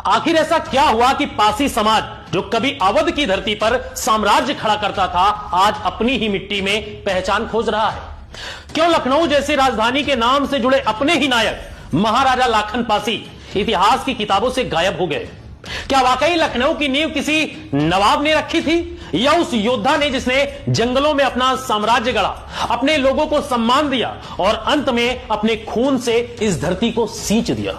आखिर ऐसा क्या हुआ कि पासी समाज जो कभी अवध की धरती पर साम्राज्य खड़ा करता था, आज अपनी ही मिट्टी में पहचान खोज रहा है? क्यों लखनऊ जैसी राजधानी के नाम से जुड़े अपने ही नायक महाराजा लाखन पासी इतिहास की किताबों से गायब हो गए? क्या वाकई लखनऊ की नींव किसी नवाब ने रखी थी, या उस योद्धा ने जिसने जंगलों में अपना साम्राज्य गढ़ा, अपने लोगों को सम्मान दिया और अंत में अपने खून से इस धरती को सींच दिया?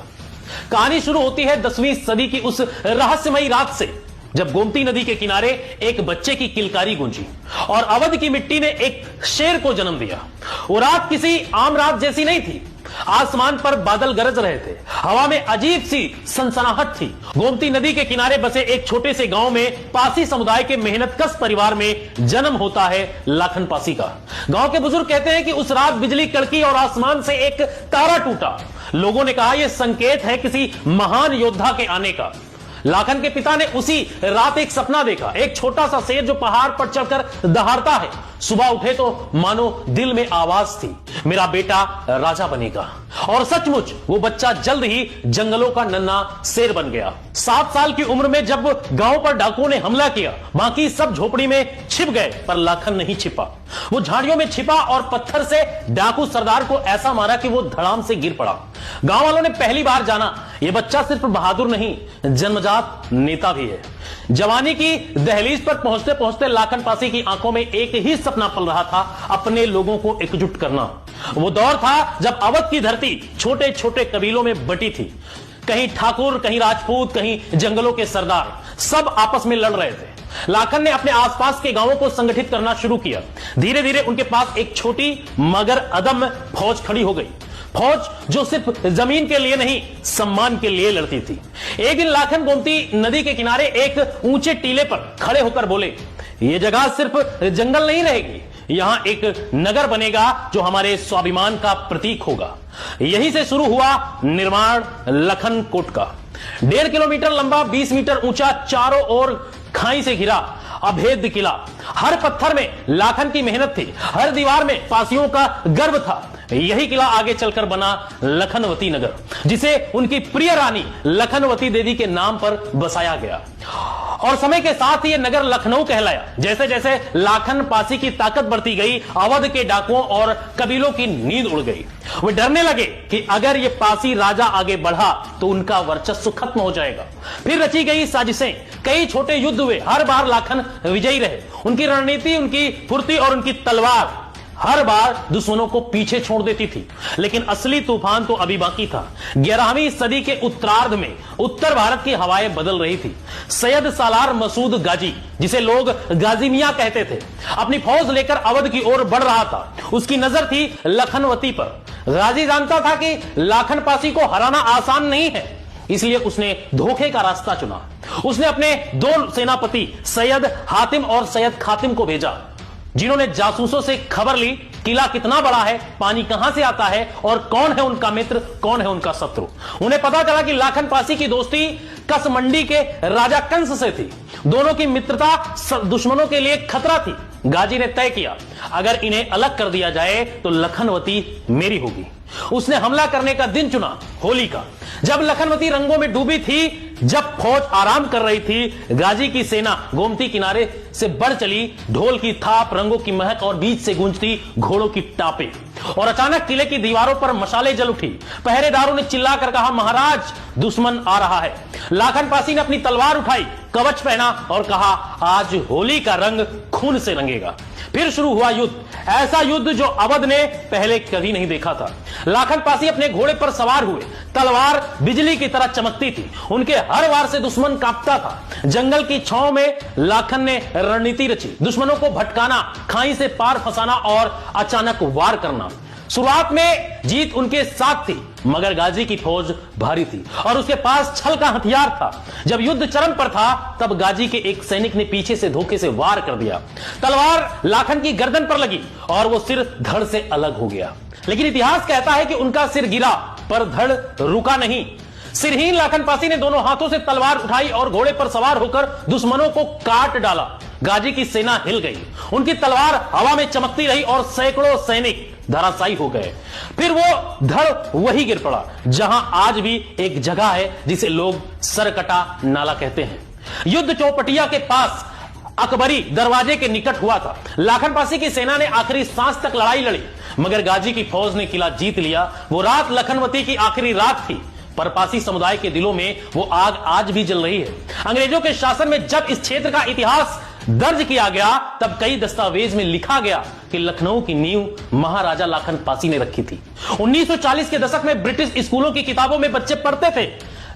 कहानी शुरू होती है 10वीं सदी की उस रहस्यमयी रात से, जब गोमती नदी के किनारे एक बच्चे की किलकारी गूंजी और अवध की मिट्टी ने एक शेर को जन्म दिया। वो रात किसी आम रात जैसी नहीं थी। आसमान पर बादल गरज रहे थे, हवा में अजीब सी सनसनाहट थी। गोमती नदी के किनारे बसे एक छोटे से गांव में पासी समुदाय के मेहनतकश परिवार में जन्म होता है लाखन पासी का। गांव के बुजुर्ग कहते हैं कि उस रात बिजली कड़की और आसमान से एक तारा टूटा। लोगों ने कहा यह संकेत है किसी महान योद्धा के आने का। लाखन के पिता ने उसी रात एक सपना देखा, एक छोटा सा शेर जो पहाड़ पर चढ़कर दहाड़ता है। सुबह उठे तो मानो दिल में आवाज थी, मेरा बेटा राजा बनेगा। और सचमुच वो बच्चा जल्द ही जंगलों का नन्हा शेर बन गया। 7 साल की उम्र में जब गांव पर डाकुओं ने हमला किया, बाकी सब झोपड़ी में छिप गए, पर लाखन नहीं छिपा। वो झाड़ियों में छिपा और पत्थर से डाकू सरदार को ऐसा मारा कि वो धड़ाम से गिर पड़ा। गांव वालों ने पहली बार जाना ये बच्चा सिर्फ बहादुर नहीं, जन्मजात नेता भी है। जवानी की दहलीज पर पहुंचते पहुंचते लाखन पासी की आंखों में एक ही सपना पल रहा था, अपने लोगों को एकजुट करना। वो दौर था जब अवध की धरती छोटे छोटे कबीलों में बटी थी। कहीं ठाकुर, कहीं राजपूत, कहीं जंगलों के सरदार, सब आपस में लड़ रहे थे। लाखन ने अपने आसपास के गांवों को संगठित करना शुरू किया। धीरे धीरे उनके पास एक छोटी मगर अदम्य फौज खड़ी हो गई, फौज जो सिर्फ जमीन के लिए नहीं, सम्मान के लिए लड़ती थी। एक दिन लाखन गोमती नदी के किनारे एक ऊंचे टीले पर खड़े होकर बोले, यह जगह सिर्फ जंगल नहीं रहेगी, यहां एक नगर बनेगा जो हमारे स्वाभिमान का प्रतीक होगा। यहीं से शुरू हुआ निर्माण लखन कोट का। 1.5 किलोमीटर लंबा, 20 मीटर ऊंचा, चारों ओर खाई से घिरा अभेद्य किला। हर पत्थर में लाखन की मेहनत थी, हर दीवार में पासियों का गर्व था। यही किला आगे चलकर बना लखनवती नगर, जिसे उनकी प्रिय रानी लखनवती देवी के नाम पर बसाया गया। और समय के साथ यह नगर लखनऊ कहलाया। जैसे जैसे लाखन पासी की ताकत बढ़ती गई, अवध के डाकुओं और कबीलों की नींद उड़ गई। वे डरने लगे कि अगर ये पासी राजा आगे बढ़ा तो उनका वर्चस्व खत्म हो जाएगा। फिर रची गई साजिशें, कई छोटे युद्ध हुए, हर बार लाखन विजयी रहे। उनकी रणनीति, उनकी फुर्ती और उनकी तलवार हर बार दुश्मनों को पीछे छोड़ देती थी। लेकिन असली तूफान तो अभी बाकी था। 11वीं सदी के उत्तरार्ध में उत्तर भारत की हवाएं बदल रही थी। सैयद सालार मसूद गाजी, जिसे लोग गाजी मियां कहते थे, अपनी फौज लेकर अवध की ओर बढ़ रहा था। उसकी नजर थी लखनवती पर। गाजी जानता था कि लाखन पासी को हराना आसान नहीं है, इसलिए उसने धोखे का रास्ता चुना। उसने अपने 2 सेनापति सैयद हातिम और सैयद खातिम को भेजा, जिन्होंने जासूसों से खबर ली किला कितना बड़ा है, पानी कहां से आता है और कौन है उनका मित्र, कौन है उनका शत्रु। उन्हें पता चला कि लाखन पासी की दोस्ती कसमंडी के राजा कंस से थी। दोनों की मित्रता दुश्मनों के लिए खतरा थी। गाजी ने तय किया, अगर इन्हें अलग कर दिया जाए तो लखनवती मेरी होगी। उसने हमला करने का दिन चुना, होली का, जब लखनवती रंगों में डूबी थी। जब फौज आराम कर रही थी, गाजी की सेना गोमती किनारे से बढ़ चली। ढोल की थाप, रंगों की महक और बीच से गूंजती घोड़ों की टापे। और अचानक किले की दीवारों पर मशाले जल उठी। पहरेदारों ने चिल्लाकर कहा, महाराज दुश्मन आ रहा है। लाखन पासी ने अपनी तलवार उठाई, कवच पहना और कहा, आज होली का रंग खून से रंगेगा। फिर शुरू हुआ युद्ध, ऐसा युद्ध जो अवध ने पहले कभी नहीं देखा था। लाखन पासी अपने घोड़े पर सवार हुए, तलवार बिजली की तरह चमकती थी। उनके हर वार से दुश्मन कांपता था। जंगल की छांव में लाखन ने रणनीति रची, दुश्मनों को भटकाना, खाई से पार फंसाना और अचानक वार करना। शुरुआत में जीत उनके साथ थी, मगर गाजी की फौज भारी थी और उसके पास छल का हथियार था। जब युद्ध चरम पर था, तब गाजी के एक सैनिक ने पीछे से धोखे से वार कर दिया। तलवार लाखन की गर्दन पर लगी और वो सिर धड़ से अलग हो गया। लेकिन इतिहास कहता है कि उनका सिर गिरा पर धड़ रुका नहीं। सिरहीन लाखन पासी ने दोनों हाथों से तलवार उठाई और घोड़े पर सवार होकर दुश्मनों को काट डाला। गाजी की सेना हिल गई, उनकी तलवार हवा में चमकती रही और सैकड़ों सैनिक धराशायी हो गए। फिर वो धड़ वही गिर पड़ा जहां आज भी एक जगह है जिसे लोग सरकटा नाला कहते हैं। युद्ध चौपटिया के पास अकबरी दरवाजे के निकट हुआ था। लाखन पासी की सेना ने आखिरी सांस तक लड़ाई लड़ी, मगर गाजी की फौज ने किला जीत लिया। वो रात लखनवती की आखिरी रात थी, पर पासी समुदाय के दिलों में वो आग आज भी जल रही है। अंग्रेजों के शासन में जब इस क्षेत्र का इतिहास दर्ज किया गया, तब कई दस्तावेज में लिखा गया कि लखनऊ की नींव महाराजा लाखन पासी ने रखी थी। 1940 के दशक में ब्रिटिश स्कूलों की किताबों में बच्चे पढ़ते थे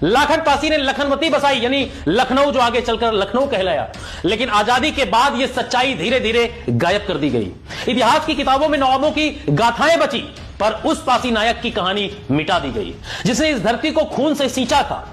लाखन पासी ने लखनवती बसाई, यानी लखनऊ जो आगे चलकर लखनऊ कहलाया। लेकिन आजादी के बाद यह सच्चाई धीरे धीरे गायब कर दी गई। इतिहास की किताबों में नवाबों की गाथाएं बची, पर उस पासी नायक की कहानी मिटा दी गई जिसने इस धरती को खून से सींचा था।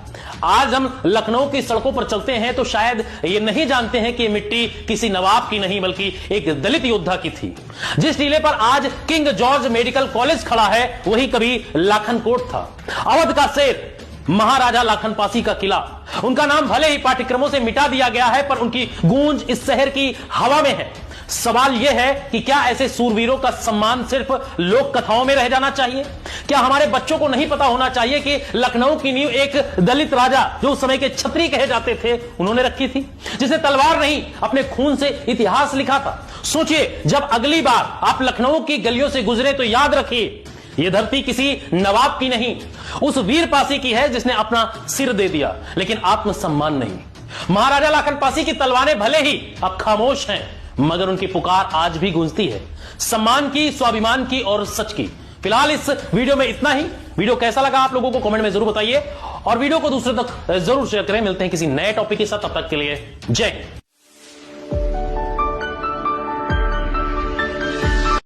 आज हम लखनऊ की सड़कों पर चलते हैं तो शायद ये नहीं जानते हैं कि मिट्टी किसी नवाब की नहीं बल्कि एक दलित योद्धा की थी। जिस टीले पर आज किंग जॉर्ज मेडिकल कॉलेज खड़ा है वही कभी लाखन कोट था। अवध का शेर महाराजा लाखन पासी का किला, उनका नाम भले ही पाठ्यक्रमों से मिटा दिया गया है, पर उनकी गूंज इस शहर की हवा में है। सवाल यह है कि क्या ऐसे सूरवीरों का सम्मान सिर्फ लोक कथाओं में रह जाना चाहिए? क्या हमारे बच्चों को नहीं पता होना चाहिए कि लखनऊ की नींव एक दलित राजा, जो उस समय के छत्री कहे जाते थे, उन्होंने रखी थी, जिसने तलवार नहीं अपने खून से इतिहास लिखा था? सोचिए, जब अगली बार आप लखनऊ की गलियों से गुजरे तो याद रखिए, यह धरती किसी नवाब की नहीं, उस वीर पासी की है जिसने अपना सिर दे दिया, लेकिन आत्मसम्मान नहीं। महाराजा लाखन पासी की तलवारें भले ही अब खामोश हैं, मगर उनकी पुकार आज भी गूंजती है, सम्मान की, स्वाभिमान की और सच की। फिलहाल इस वीडियो में इतना ही। वीडियो कैसा लगा आप लोगों को कमेंट में जरूर बताइए और वीडियो को दूसरे तक जरूर शेयर करें। मिलते हैं किसी नए टॉपिक के साथ, तब तक के लिए जय हिंद।